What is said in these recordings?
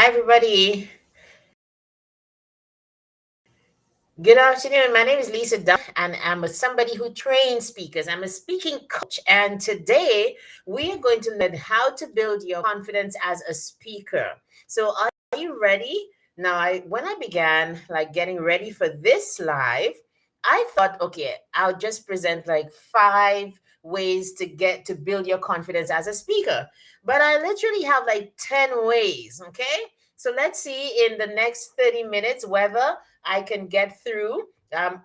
Hi, everybody. Good afternoon. My name is Lisa Dunn, and I'm somebody who trains speakers. I'm a speaking coach, and today we are going to learn how to build your confidence as a speaker. So, are you ready? Now, when I began like getting ready for this live, I thought, okay, I'll just present like 5 ways to get to build your confidence as a speaker. But I literally have like 10 ways. Okay. So let's see in the next 30 minutes whether I can get through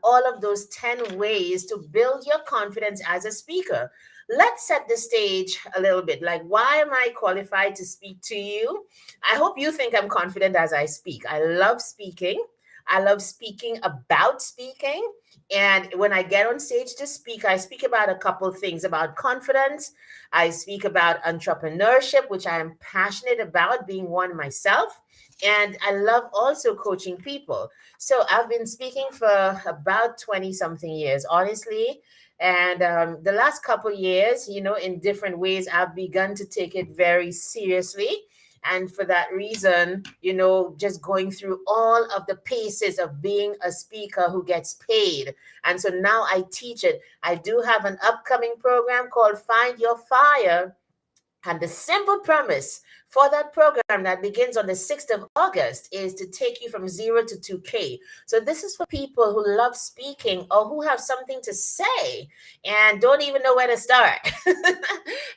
all of those 10 ways to build your confidence as a speaker. Let's set the stage a little bit. Like, why am I qualified to speak to you? I hope you think I'm confident as I speak. I love speaking. I love speaking about speaking. And when I get on stage to speak, I speak about a couple things about confidence. I speak about entrepreneurship, which I am passionate about being one myself. And I love also coaching people. So I've been speaking for about 20 something years, honestly. And the last couple years, in different ways, I've begun to take it very seriously. And for that reason, just going through all of the paces of being a speaker who gets paid. And so now I teach it. I do have an upcoming program called Find Your Fire, and the simple premise for that program that begins on the 6th of August is to take you from 0 to 2K. So, this is for people who love speaking or who have something to say and don't even know where to start.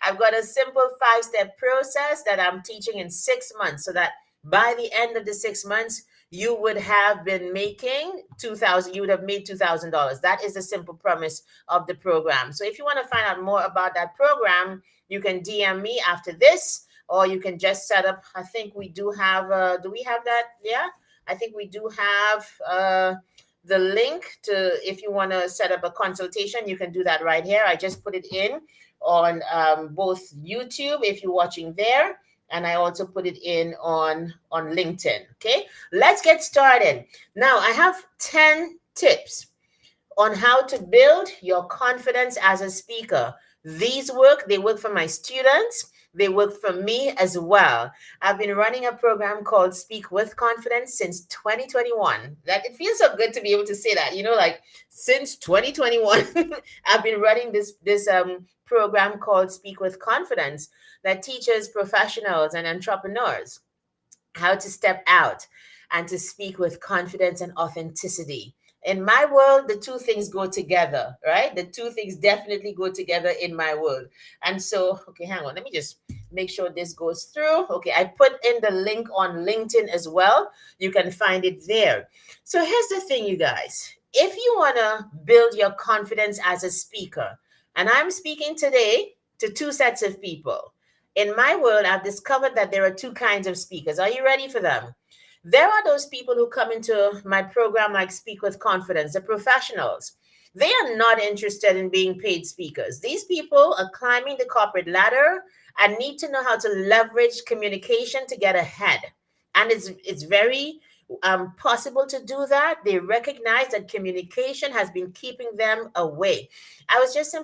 I've got a simple 5-step process that I'm teaching in 6 months so that by the end of the 6 months, you would have been making 2,000, you would have made $2,000. That is the simple premise of the program. So, if you want to find out more about that program, you can DM me after this, or you can just set up. I think we do have, do we have that? Yeah, I think we do have the link to, if you want to set up a consultation, you can do that right here. I just put it in on both YouTube if you're watching there. And I also put it in on LinkedIn. Okay, let's get started. Now, I have 10 tips on how to build your confidence as a speaker. These work, they work for my students, they work for me as well. I've been running a program called Speak with Confidence since 2021. That it feels so good to be able to say that, like since 2021, I've been running this program called Speak with Confidence that teaches professionals and entrepreneurs how to step out and to speak with confidence and authenticity. In my world, the two things go together, right? The two things definitely go together in my world. And so, okay, hang on. Let me just make sure this goes through. Okay, I put in the link on LinkedIn as well. You can find it there. So here's the thing, you guys. If you want to build your confidence as a speaker, and I'm speaking today to two sets of people. In my world, I've discovered that there are two kinds of speakers. Are you ready for them? There are those people who come into my program like Speak with Confidence, the professionals. They are not interested in being paid speakers. These people are climbing the corporate ladder and need to know how to leverage communication to get ahead. And it's very possible to do that. They recognize that communication has been keeping them away. I was just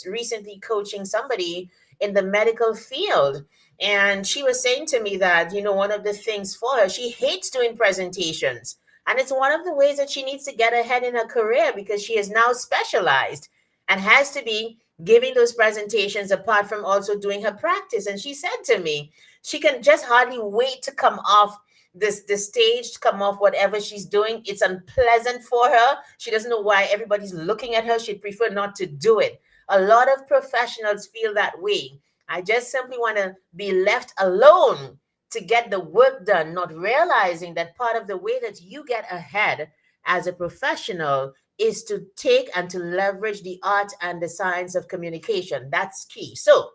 recently coaching somebody in the medical field. And she was saying to me that, one of the things for her, she hates doing presentations. And it's one of the ways that she needs to get ahead in her career because she is now specialized and has to be giving those presentations apart from also doing her practice. And she said to me, she can just hardly wait to come off this stage, to come off whatever she's doing. It's unpleasant for her. She doesn't know why everybody's looking at her. She'd prefer not to do it. A lot of professionals feel that way. I just simply want to be left alone to get the work done, not realizing that part of the way that you get ahead as a professional is to take and to leverage the art and the science of communication. That's key. So,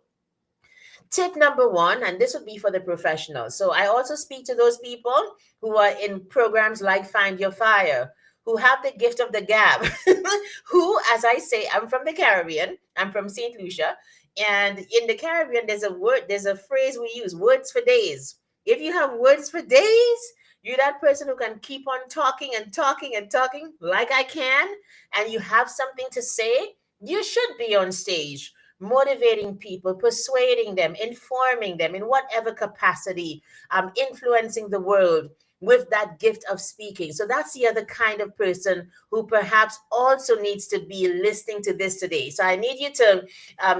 tip number one, and this would be for the professionals. So, I also speak to those people who are in programs like Find Your Fire, who have the gift of the gab, who, as I say, I'm from the Caribbean, I'm from St. Lucia. And in the Caribbean, there's a phrase we use, words for days. If you have words for days, you're that person who can keep on talking and talking and talking like I can, and you have something to say, you should be on stage motivating people, persuading them, informing them in whatever capacity, influencing the world with that gift of speaking. So that's the other kind of person who perhaps also needs to be listening to this today. So I need you to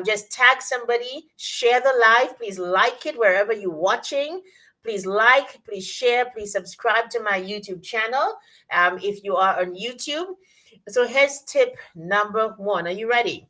just tag somebody, share the live. Please like it wherever you're watching. Please like, please share, please subscribe to my YouTube channel if you are on YouTube. So here's tip number one. Are you ready?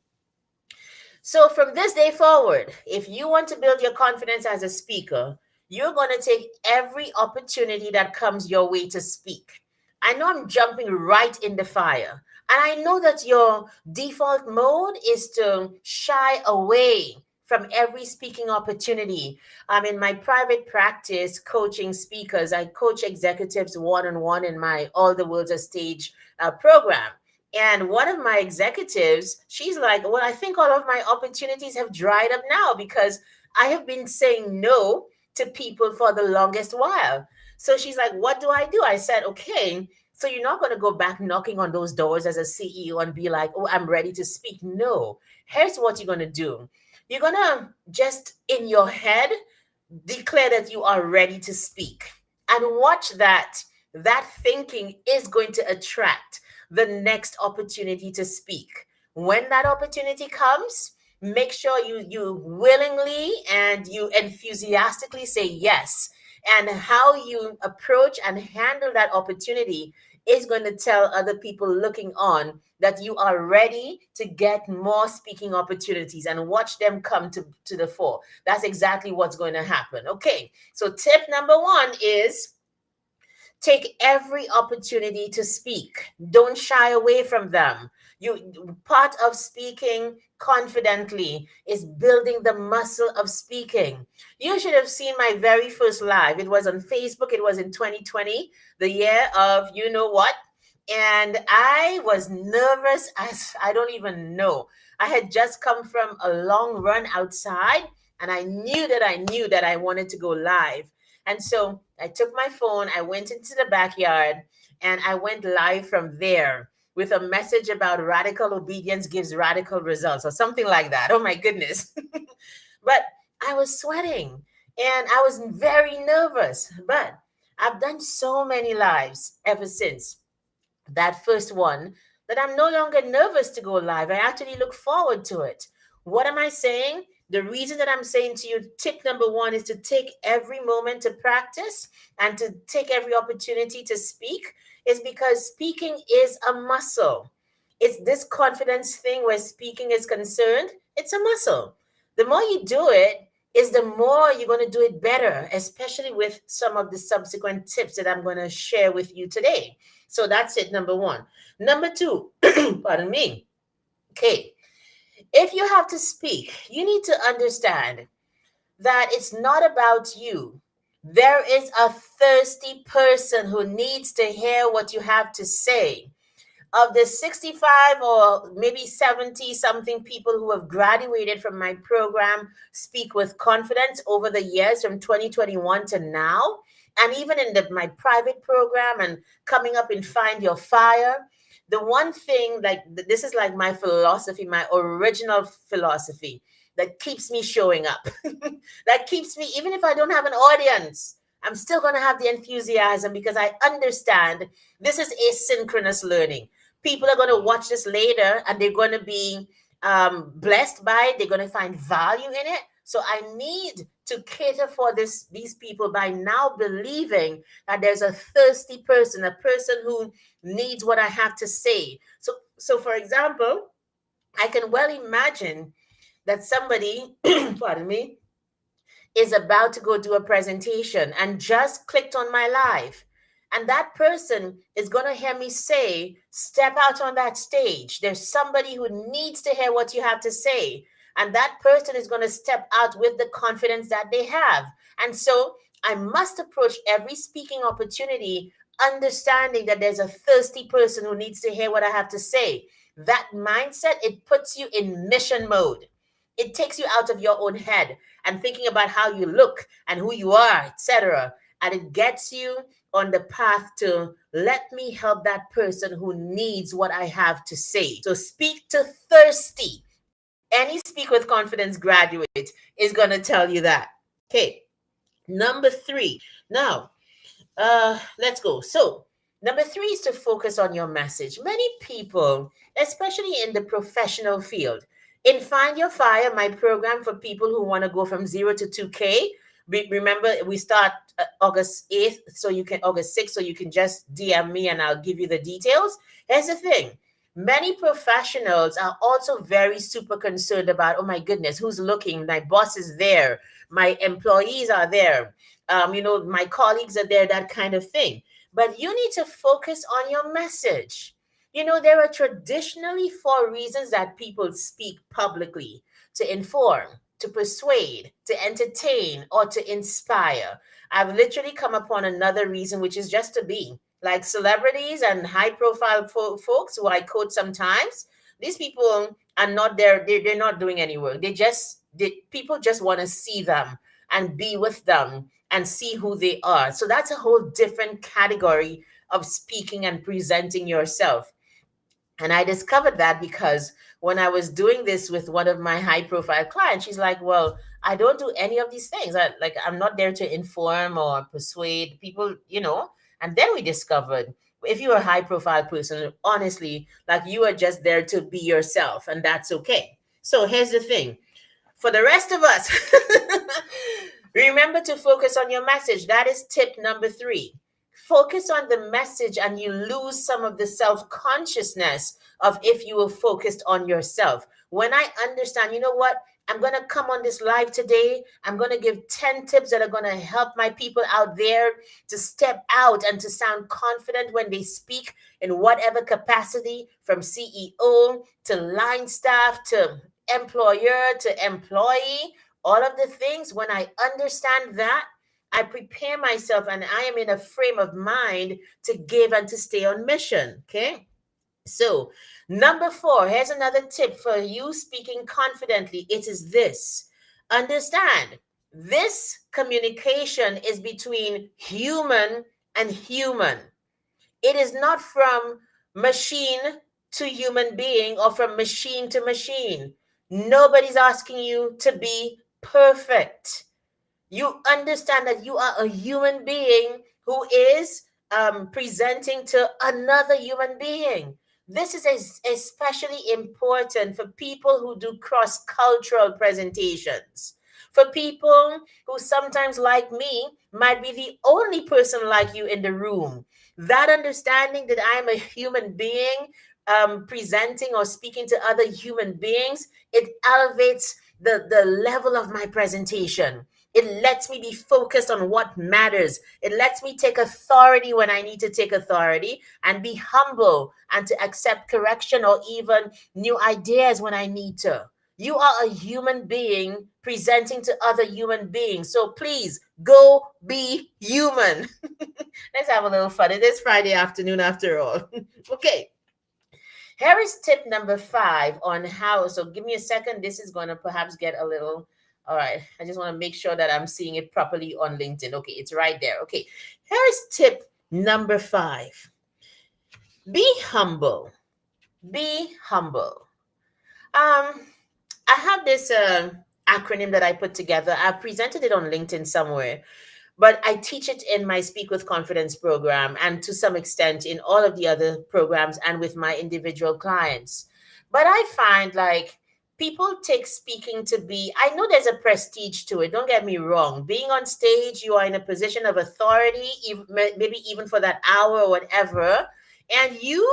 So from this day forward, if you want to build your confidence as a speaker, you're going to take every opportunity that comes your way to speak. I know I'm jumping right in the fire. And I know that your default mode is to shy away from every speaking opportunity. In my private practice, coaching speakers, I coach executives one on one in my All the World's a Stage program. And one of my executives, she's like, well, I think all of my opportunities have dried up now because I have been saying no to people for the longest while. So she's like, what do I do? I said, okay, so you're not going to go back knocking on those doors as a CEO and be like, oh, I'm ready to speak. No. Here's what you're going to do. You're going to just in your head declare that you are ready to speak and watch that thinking is going to attract the next opportunity to speak. When that opportunity comes, make sure you willingly and you enthusiastically say yes. And how you approach and handle that opportunity is going to tell other people looking on that you are ready to get more speaking opportunities and watch them come to the fore. That's exactly what's going to happen. Okay, so tip number one is take every opportunity to speak. Don't shy away from them. You part of speaking confidently is building the muscle of speaking. You should have seen my very first live. It was on Facebook. It was in 2020, the year of you know what. And I was nervous as I don't even know. I had just come from a long run outside and I knew that I wanted to go live. And so I took my phone, I went into the backyard, and I went live from there with a message about radical obedience gives radical results or something like that. Oh my goodness. But I was sweating and I was very nervous. But I've done so many lives ever since that first one that I'm no longer nervous to go live. I actually look forward to it. What am I saying? The reason that I'm saying to you, tip number one is to take every moment to practice and to take every opportunity to speak, is because speaking is a muscle. It's this confidence thing where speaking is concerned, it's a muscle. The more you do it, is the more you're going to do it better, especially with some of the subsequent tips that I'm going to share with you today. So that's it, number one. Number two, pardon me. Okay, if you have to speak, you need to understand that it's not about you. There is a thirsty person who needs to hear what you have to say. Of the 65 or maybe 70 something people who have graduated from my program, Speak with Confidence, over the years from 2021 to now, and even in my private program and coming up in Find Your Fire, the one thing, like this is like my philosophy, my original philosophy that keeps me showing up, that keeps me, even if I don't have an audience, I'm still going to have the enthusiasm because I understand this is asynchronous learning. People are going to watch this later and they're going to be blessed by it. They're going to find value in it. So I need to cater for these people by now believing that there's a thirsty person, a person who needs what I have to say. So for example, I can well imagine that somebody, pardon me, is about to go do a presentation and just clicked on my live. And that person is going to hear me say, step out on that stage. There's somebody who needs to hear what you have to say. And that person is going to step out with the confidence that they have. And so I must approach every speaking opportunity understanding that there's a thirsty person who needs to hear what I have to say. That mindset, it puts you in mission mode. It takes you out of your own head and thinking about how you look and who you are, etc. And it gets you on the path to let me help that person who needs what I have to say. So speak to thirsty. Any Speak with Confidence graduate is going to tell you that. Okay. Number three. Now, let's go. So, number three is to focus on your message. Many people, especially in the professional field, in Find Your Fire, my program for people who want to go from 0 to 2K. Remember, we start August 8th, so you can August 6th, so you can just DM me and I'll give you the details. Here's the thing. Many professionals are also very super concerned about, oh my goodness, who's looking? My boss is there. My employees are there, my colleagues are there, that kind of thing. But you need to focus on your message. There are traditionally four reasons that people speak publicly: to inform, to persuade, to entertain, or to inspire. I've literally come upon another reason, which is just to be. Like celebrities and high profile folks who I quote sometimes, these people are not there, they're not doing any work. People just want to see them and be with them and see who they are. So that's a whole different category of speaking and presenting yourself. And I discovered that because when I was doing this with one of my high profile clients, she's like, well, I don't do any of these things. I'm not there to inform or persuade people. And then we discovered, if you're a high profile person, honestly, like, you are just there to be yourself, and that's okay. So here's the thing for the rest of us. Remember to focus on your message. That is tip number three. Focus on the message and you lose some of the self-consciousness of if you were focused on yourself. When I understand, you know what? I'm going to come on this live today. I'm going to give 10 tips that are going to help my people out there to step out and to sound confident when they speak in whatever capacity, from CEO to line staff to employer to employee, all of the things. When I understand that, I prepare myself and I am in a frame of mind to give and to stay on mission. Okay. So, number four, here's another tip for you speaking confidently. It is this: understand, this communication is between human and human. It is not from machine to human being or from machine to machine. Nobody's asking you to be perfect. You understand that you are a human being who is presenting to another human being. This is especially important for people who do cross cultural presentations. For people who sometimes, like me, might be the only person like you in the room. That understanding that I am a human being presenting or speaking to other human beings, it elevates the level of my presentation. It lets me be focused on what matters. It lets me take authority when I need to take authority and be humble and to accept correction or even new ideas when I need to. You are a human being presenting to other human beings. So please go be human. Let's have a little fun. It is Friday afternoon after all. Okay. Here is tip number five on how. So give me a second. This is going to perhaps get a little. All right. I just want to make sure that I'm seeing it properly on LinkedIn. Okay. It's right there. Okay. Here is tip number five: be humble. Be humble. I have this acronym that I put together. I've presented it on LinkedIn somewhere, but I teach it in my Speak with Confidence program and to some extent in all of the other programs and with my individual clients. But I find, like, people take speaking to be, I know there's a prestige to it. Don't get me wrong. Being on stage, you are in a position of authority, maybe even for that hour or whatever, and you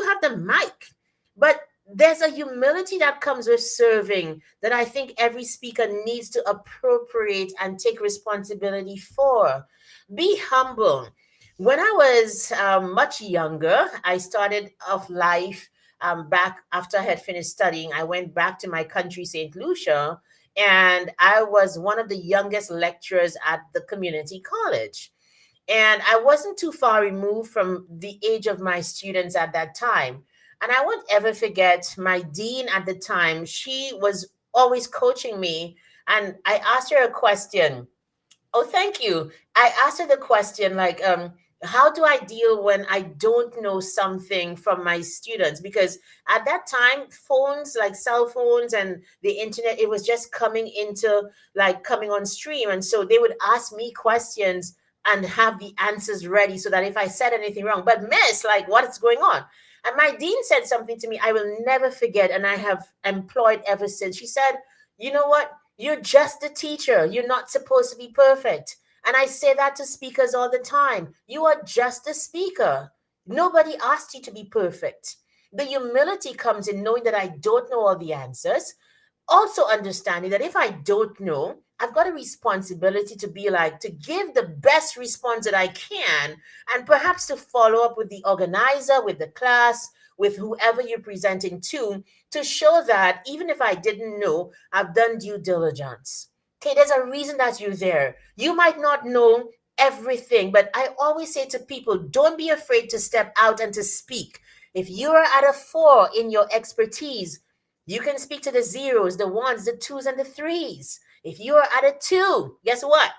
have the mic. But there's a humility that comes with serving that I think every speaker needs to appropriate and take responsibility for. Be humble. When I was much younger, I started off life back after I had finished studying. I went back to my country, St. Lucia, and I was one of the youngest lecturers at the community college. And I wasn't too far removed from the age of my students at that time. And I won't ever forget my dean at the time. She was always coaching me. And I asked her a question. Oh, thank you. I asked her the question, like, How do I deal when I don't know something from my students? Because at that time, phones like cell phones and the internet, it was just coming into like coming on stream. And so they would ask me questions and have the answers ready so that if I said anything wrong, but miss, like what's going on? And my dean said something to me I will never forget, and I have employed ever since. She said, you know what? You're just a teacher. You're not supposed to be perfect. And I say that to speakers all the time. You are just a speaker. Nobody asked you to be perfect. The humility comes in knowing that I don't know all the answers, also understanding that if I don't know, I've got a responsibility to be like, to give the best response that I can, and perhaps to follow up with the organizer, with the class, with whoever you're presenting to show that even if I didn't know, I've done due diligence. Okay, there's a reason that you're there. You might not know everything, but I always say to people, don't be afraid to step out and to speak. If you are at a four in your expertise, you can speak to the zeros, the ones, the twos, and the threes. If you are at a two, guess what?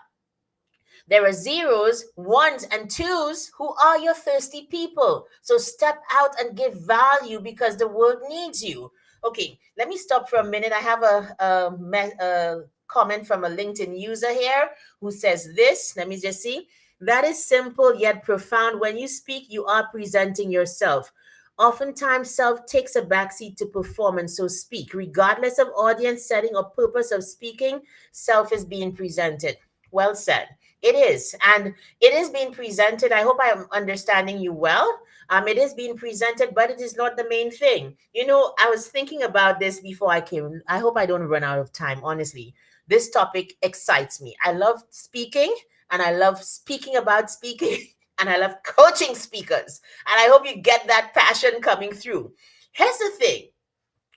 There are zeros, ones, and twos who are your thirsty people. So step out and give value because the world needs you. Okay, let me stop for a minute. I have a comment from a LinkedIn user here who says this. Let me just see. That is simple yet profound. When you speak, you are presenting yourself. Oftentimes, self takes a backseat to performance, so speak. Regardless of audience setting or purpose of speaking, self is being presented. Well said. It is. And it is being presented. I hope I am understanding you well. It is being presented, but it is not the main thing. You know, I was thinking about this before I came. I hope I don't run out of time, honestly. This topic excites me. I love speaking, and I love speaking about speaking, and I love coaching speakers. And I hope you get that passion coming through. Here's the thing,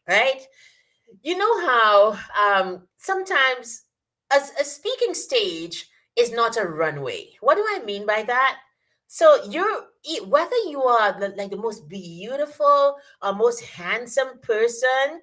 right? You know how sometimes a speaking stage is not a runway. What do I mean by that? So whether you are like the most beautiful or most handsome person,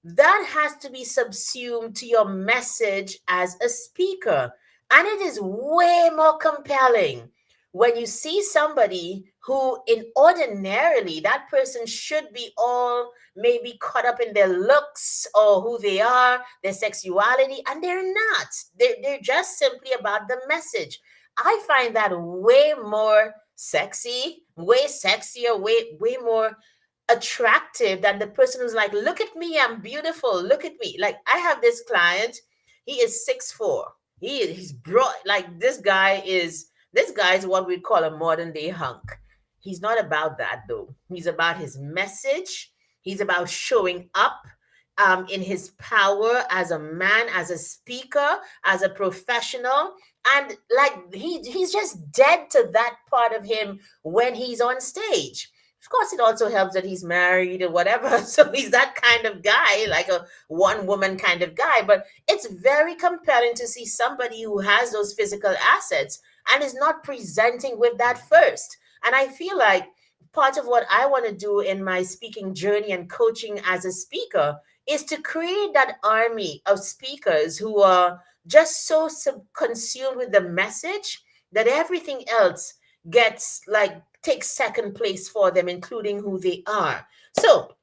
that has to be subsumed to your message as a speaker. And it is way more compelling when you see somebody who, in ordinarily, that person should be all maybe caught up in their looks or who they are, their sexuality, and they're not. They're just simply about the message. I find that way more sexy, way sexier, way more attractive than the person who's like, look at me, I'm beautiful, look at me. Like, I have this client, he is 6'4". He's broad. Like, this guy is what we call a modern day hunk. He's not about that though. He's about his message. He's about showing up in his power as a man, as a speaker, as a professional. And like he's just dead to that part of him when he's on stage. Of course, it also helps that he's married or whatever. So he's that kind of guy, like a one woman kind of guy. But it's very compelling to see somebody who has those physical assets and is not presenting with that first. And I feel like part of what I want to do in my speaking journey and coaching as a speaker is to create that army of speakers who are just so consumed with the message that everything else gets like takes second place for them, including who they are. So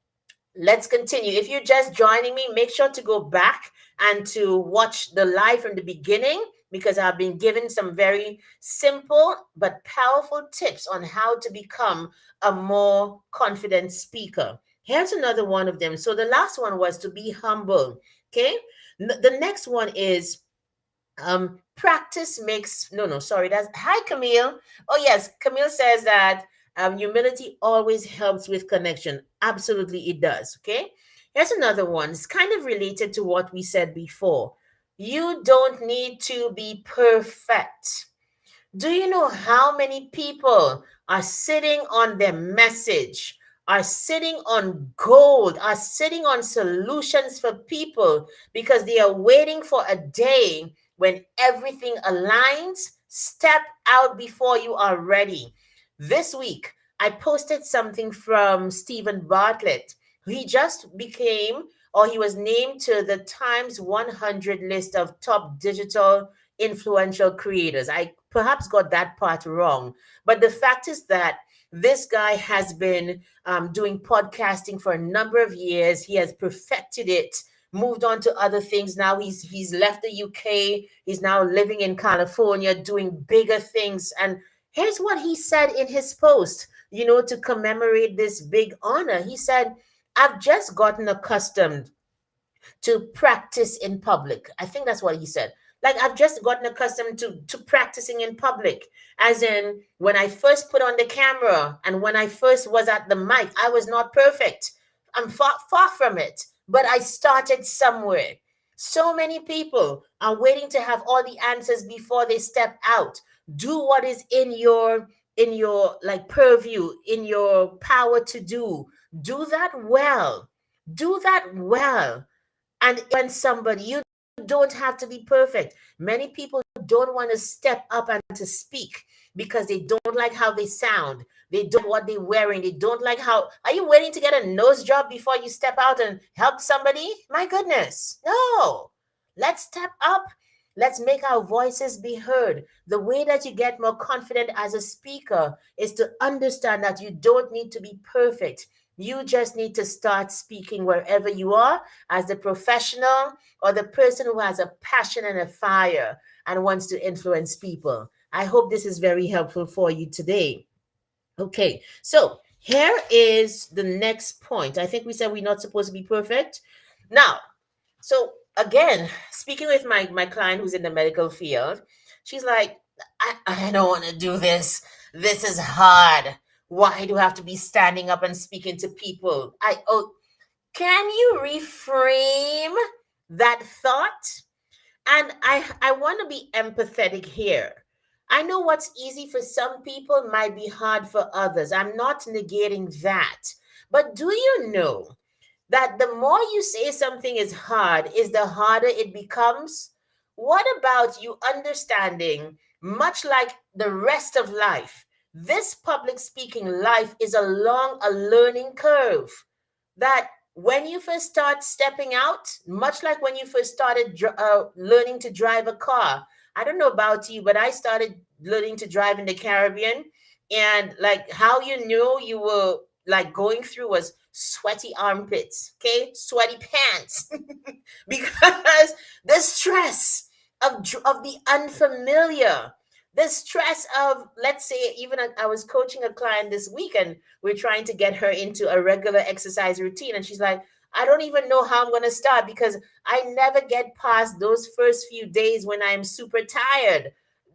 let's continue. If you're just joining me, make sure to go back and to watch the live from the beginning because I've been given some very simple but powerful tips on how to become a more confident speaker. Here's another one of them. So the last one was to be humble. Okay. The next one is practice makes no, sorry, that's hi Camille. Oh yes, Camille says that humility always helps with connection. Absolutely it does. Okay, here's another one. It's kind of related to what we said before. You don't need to be perfect. Do you know how many people are sitting on their message, are sitting on gold, are sitting on solutions for people because they are waiting for a day when everything aligns? Step out before you are ready. This week, I posted something from Stephen Bartlett. He just became, or he was named to the Times 100 list of top digital influential creators. I perhaps got that part wrong. But the fact is that this guy has been doing podcasting for a number of years. He has perfected it, moved on to other things. Now he's left the UK. He's now living in California, doing bigger things. And here's what he said in his post, to commemorate this big honor. He said, "I've just gotten accustomed to practice in public." I think that's what he said. Like, I've just gotten accustomed to practicing in public. As in, when I first put on the camera and when I first was at the mic, I was not perfect. I'm far from it. But I started somewhere. So many people are waiting to have all the answers before they step out. Do what is in your like purview, in your power to do. Do that well. Do that well. And when somebody, you don't have to be perfect. Many people don't want to step up and to speak because they don't like how they sound. They don't what they're wearing. They don't like how. Are you waiting to get a nose job before you step out and help somebody? My goodness. No. Let's step up. Let's make our voices be heard. The way that you get more confident as a speaker is to understand that you don't need to be perfect. You just need to start speaking wherever you are as the professional or the person who has a passion and a fire and wants to influence people. I hope this is very helpful for you today. Okay, so here is the next point. I think we said we're not supposed to be perfect. Now, so again, speaking with my client who's in the medical field, she's like, I don't want to do this. This is hard. Why do I have to be standing up and speaking to people? Can you reframe that thought? And I want to be empathetic here. I know what's easy for some people might be hard for others. I'm not negating that. But do you know that the more you say something is hard, is the harder it becomes? What about you understanding, much like the rest of life, this public speaking life is along a learning curve that when you first start stepping out, much like when you first started learning to drive a car. I don't know about you, but I started learning to drive in the Caribbean. And like how you knew you were like going through was sweaty armpits, okay? Sweaty pants. Because the stress of the unfamiliar, the stress of, let's say, even I was coaching a client this week and we're trying to get her into a regular exercise routine. And she's like, I don't even know how I'm going to start because I never get past those first few days when I'm super tired,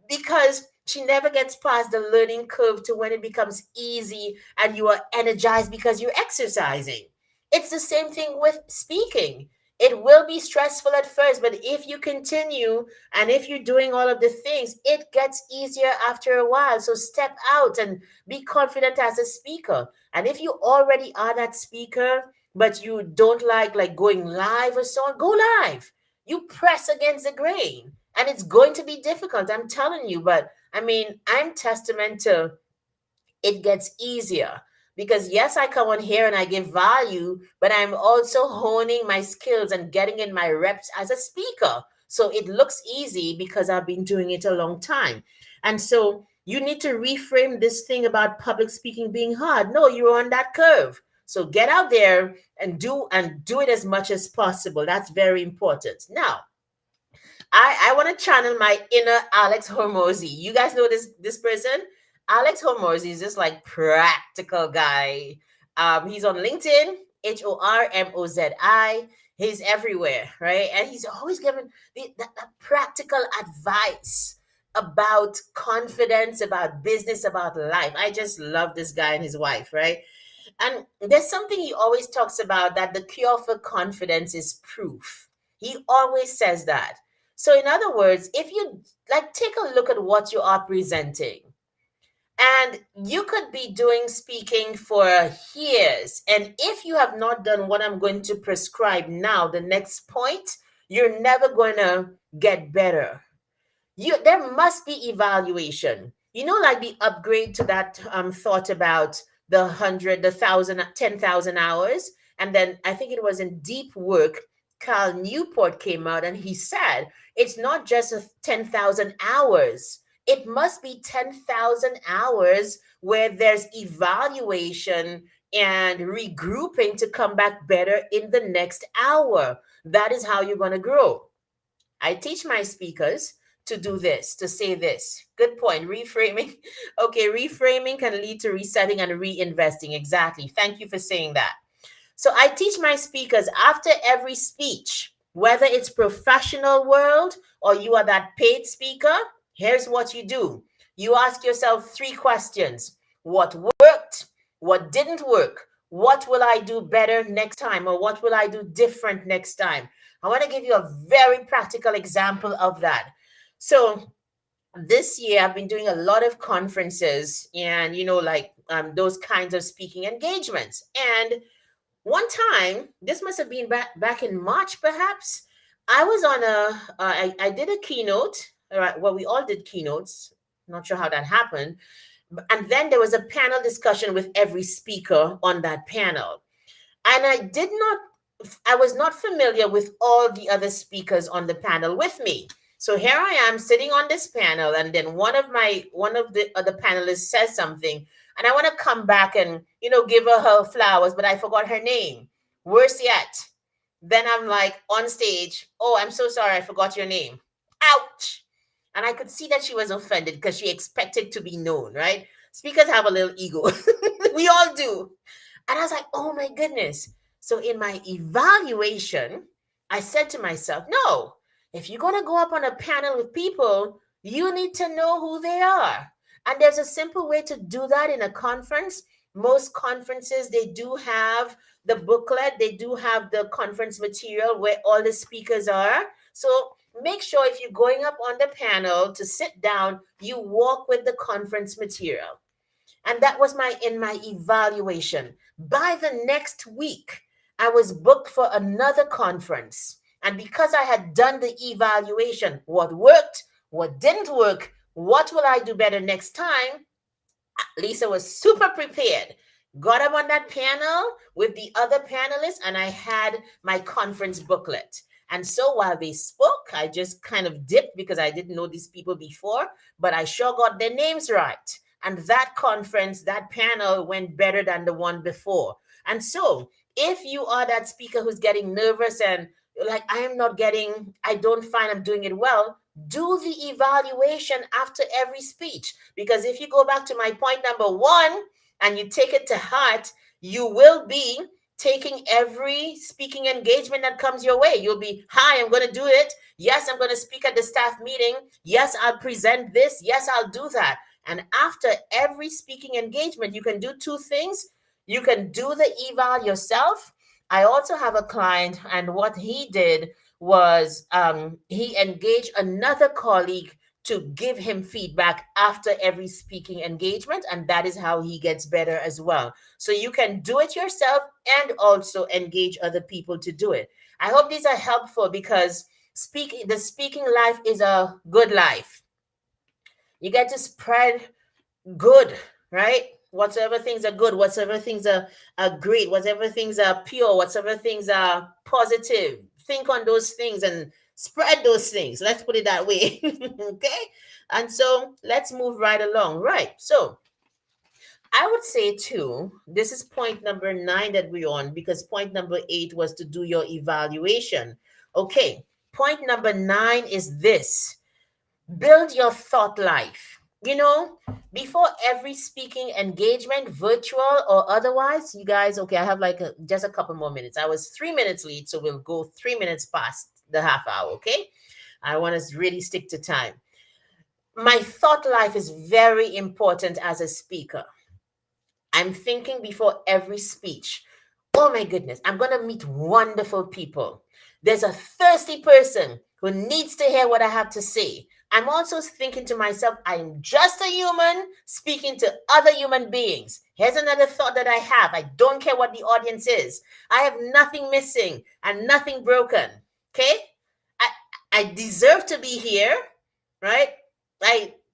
because she never gets past the learning curve to when it becomes easy and you are energized because you're exercising. It's the same thing with speaking. It will be stressful at first, but if you continue and if you're doing all of the things, it gets easier after a while. So step out and be confident as a speaker. And if you already are that speaker, but you don't like going live or so on, go live. You press against the grain. And it's going to be difficult, I'm telling you. But I mean, I'm testament to it gets easier because yes, I come on here and I give value, but I'm also honing my skills and getting in my reps as a speaker. So it looks easy because I've been doing it a long time. And so you need to reframe this thing about public speaking being hard. No, you're on that curve. So get out there and do it as much as possible. That's very important. Now, I want to channel my inner Alex Hormozy. You guys know this person? Alex Hormozy is just like practical guy. He's on LinkedIn, HORMOZI. He's everywhere, right? And he's always giving the practical advice about confidence, about business, about life. I just love this guy and his wife, right? And there's something he always talks about, that the cure for confidence is proof. He always says that. So, in other words, if you like take a look at what you are presenting, and you could be doing speaking for years, and if you have not done what I'm going to prescribe now, the next point, you're never going to get better. There must be evaluation. Like the upgrade to that thought about the 100, the 1,000, 10,000 hours. And then I think it was in Deep Work, Cal Newport came out and he said, it's not just 10,000 hours. It must be 10,000 hours where there's evaluation and regrouping to come back better in the next hour. That is how you're going to grow. I teach my speakers to do this, to say this. Good point. Reframing. Okay, reframing can lead to resetting and reinvesting. Exactly. Thank you for saying that. So I teach my speakers after every speech, whether it's professional world or you are that paid speaker, here's what you do. You ask yourself three questions. What worked? What didn't work? What will I do better next time? Or what will I do different next time? I want to give you a very practical example of that. So this year I've been doing a lot of conferences and, like those kinds of speaking engagements. And one time, this must have been back in March, perhaps. I was on I did a keynote. All right, well, we all did keynotes. Not sure how that happened. And then there was a panel discussion with every speaker on that panel. And I was not familiar with all the other speakers on the panel with me. So here I am sitting on this panel, and then one of the other panelists says something, and I want to come back and give her flowers, but I forgot her name. Worse yet, then I'm like on stage, oh, I'm so sorry, I forgot your name. Ouch. And I could see that she was offended because she expected to be known, right? Speakers have a little ego. We all do. And I was like, oh my goodness. So in my evaluation, I said to myself, no, if you're going to go up on a panel with people, you need to know who they are. And there's a simple way to do that in a conference. Most conferences, they do have the booklet, they do have the conference material where all the speakers are. So make sure if you're going up on the panel to sit down, you walk with the conference material. And that was in my evaluation. By the next week, I was booked for another conference. And because I had done the evaluation, what worked, what didn't work, what will I do better next time? Lisa was super prepared. Got up on that panel with the other panelists, and I had my conference booklet. And so while they spoke, I just kind of dipped because I didn't know these people before, but I sure got their names right. And that conference, that panel went better than the one before. And so if you are that speaker who's getting nervous and like, I don't find I'm doing it well, do the evaluation after every speech. Because if you go back to my point number one and you take it to heart, you will be taking every speaking engagement that comes your way. You'll be, hi, I'm going to do it. Yes, I'm going to speak at the staff meeting. Yes, I'll present this. Yes, I'll do that. And after every speaking engagement, you can do two things. You can do the eval yourself. I also have a client, and what he did was he engaged another colleague to give him feedback after every speaking engagement, and that is how he gets better as well. So you can do it yourself and also engage other people to do it. I hope these are helpful because the speaking life is a good life. You get to spread good, right? Whatever things are good, whatever things are great, whatever things are pure, whatever things are positive. Think on those things and spread those things. Let's put it that way. Okay? And so let's move right along. Right. So I would say too, this is point number 9 that we're on because point number 8 was to do your evaluation. Okay. Point number 9 is this: build your thought life. Before every speaking engagement, virtual or otherwise, you guys, okay, I have just a couple more minutes. I was 3 minutes late, so we'll go 3 minutes past the half hour, okay? I want to really stick to time. My thought life is very important as a speaker. I'm thinking before every speech, oh my goodness, I'm going to meet wonderful people. There's a thirsty person who needs to hear what I have to say. I'm also thinking to myself, I'm just a human speaking to other human beings. Here's another thought that I have. I don't care what the audience is. I have nothing missing and nothing broken. Okay? I deserve to be here, right?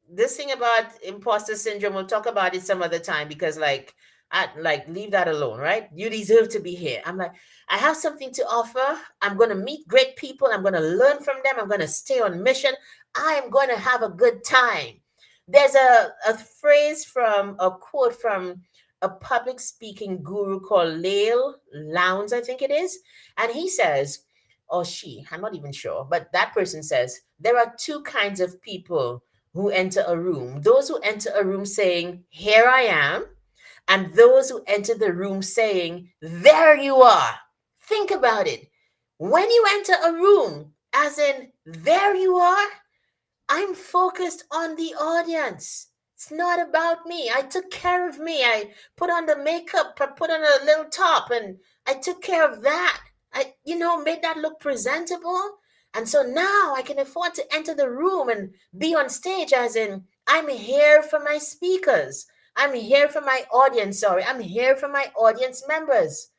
This thing about imposter syndrome, we'll talk about it some other time because leave that alone, right? You deserve to be here. I'm like, I have something to offer. I'm going to meet great people. I'm going to learn from them. I'm going to stay on mission. I am going to have a good time. There's a phrase from a quote from a public speaking guru called Lael Lowndes, I think it is. And he says, or she, I'm not even sure, but that person says, there are two kinds of people who enter a room: those who enter a room saying, "Here I am," and those who enter the room saying, "There you are." Think about it. When you enter a room, as in, "There you are," I'm focused on the audience. It's not about me. I took care of me. I put on the makeup, I put on a little top, and I took care of that. Made that look presentable. And so now I can afford to enter the room and be on stage, as in, I'm here for my speakers. I'm here for my audience. Sorry, I'm here for my audience members.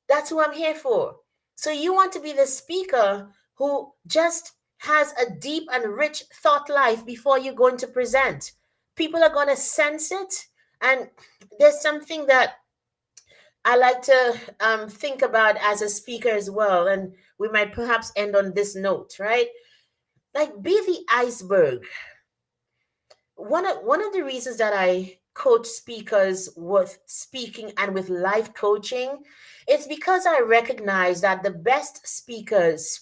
That's who I'm here for. So you want to be the speaker who just has a deep and rich thought life before you're going to present. People are going to sense it. And there's something that I like to think about as a speaker as well. And we might perhaps end on this note, right? Like, be the iceberg. One of the reasons that I coach speakers with speaking and with life coaching, it's because I recognize that the best speakers,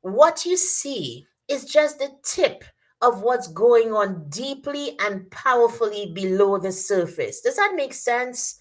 what you see is just the tip of what's going on deeply and powerfully below the surface. Does that make sense?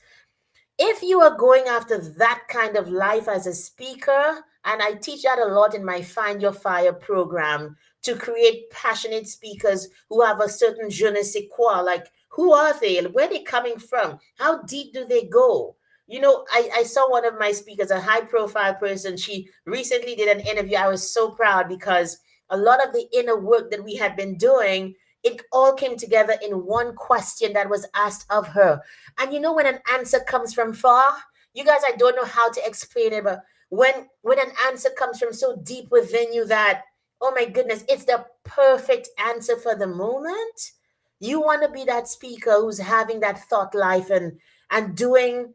If you are going after that kind of life as a speaker, and I teach that a lot in my Find Your Fire program, to create passionate speakers who have a certain je ne sais quoi, like, who are they? Where are they coming from? How deep do they go? I saw one of my speakers, a high profile person. She recently did an interview. I was so proud because a lot of the inner work that we had been doing, it all came together in one question that was asked of her. And when an answer comes from far, you guys, I don't know how to explain it, but when an answer comes from so deep within you that, oh my goodness, it's the perfect answer for the moment. You want to be that speaker who's having that thought life and doing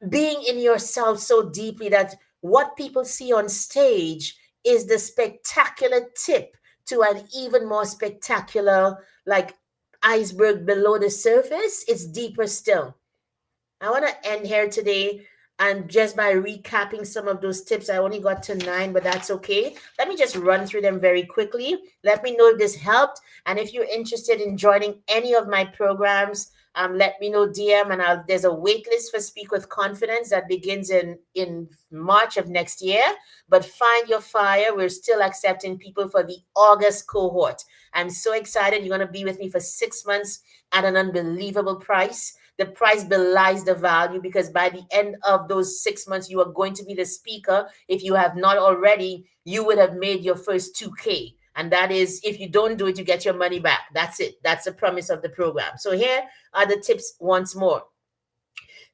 being in yourself so deeply that what people see on stage is the spectacular tip to an even more spectacular, like, iceberg below the surface. It's deeper still. I want to end here today, and just by recapping some of those tips. I only got to 9, but that's okay. Let me just run through them very quickly. Let me know if this helped. And if you're interested in joining any of my programs, let me know, DM, and there's a wait list for Speak with Confidence that begins in March of next year. But Find Your Fire, we're still accepting people for the August cohort. I'm so excited. You're going to be with me for 6 months at an unbelievable price. The price belies the value, because by the end of those 6 months, you are going to be the speaker. If you have not already, you would have made your first 2K. And that is, if you don't do it, you get your money back. That's it. That's the promise of the program. So here are the tips once more.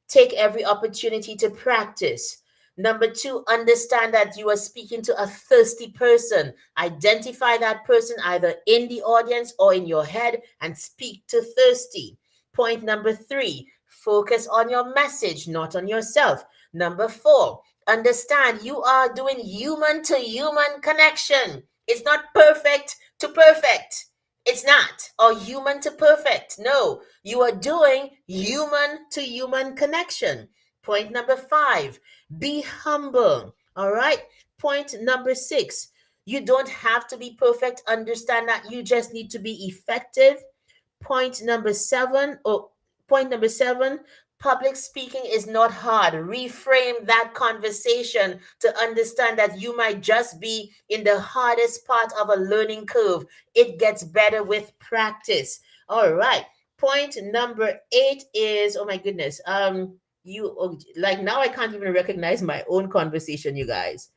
Take every opportunity to practice. Number 2, understand that you are speaking to a thirsty person. Identify that person either in the audience or in your head and speak to thirsty. Point number 3, focus on your message, not on yourself. Number 4, understand you are doing human to human connection. It's not perfect to perfect. It's not. Or human to perfect. No, you are doing human to human connection. Point number 5, be humble. All right. Point number 6, you don't have to be perfect. Understand that you just need to be effective. Point number 7, public speaking is not hard. Reframe that conversation to understand that you might just be in the hardest part of a learning curve. It gets better with practice. All right. Point number 8 is, oh my goodness, like, now I can't even recognize my own conversation, you guys.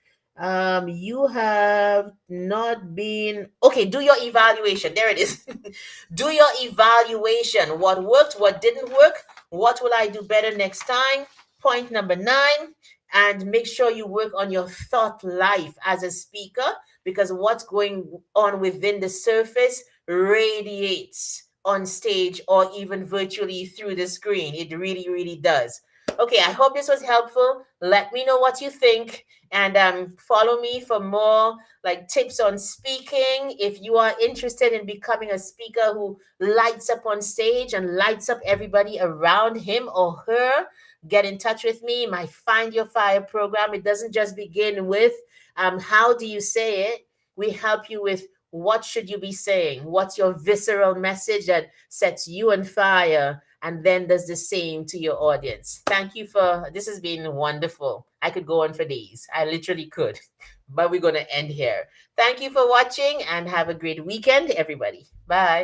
You have not been okay. Do your evaluation. There it is. Do your evaluation. What worked, what didn't work, what will I do better next time? Point number 9, and make sure you work on your thought life as a speaker, because what's going on within the surface radiates on stage or even virtually through the screen. It really, really does. Okay, I hope this was helpful. Let me know what you think, and follow me for more like tips on speaking. If you are interested in becoming a speaker who lights up on stage and lights up everybody around him or her, get in touch with me. My Find Your Fire program. It doesn't just begin with how do you say it. We help you with what should you be saying. What's your visceral message that sets you on fire, and then does the same to your audience. Thank you for this has been wonderful. I could go on for days. I literally could. But we're going to end here. Thank you for watching and have a great weekend, everybody. Bye.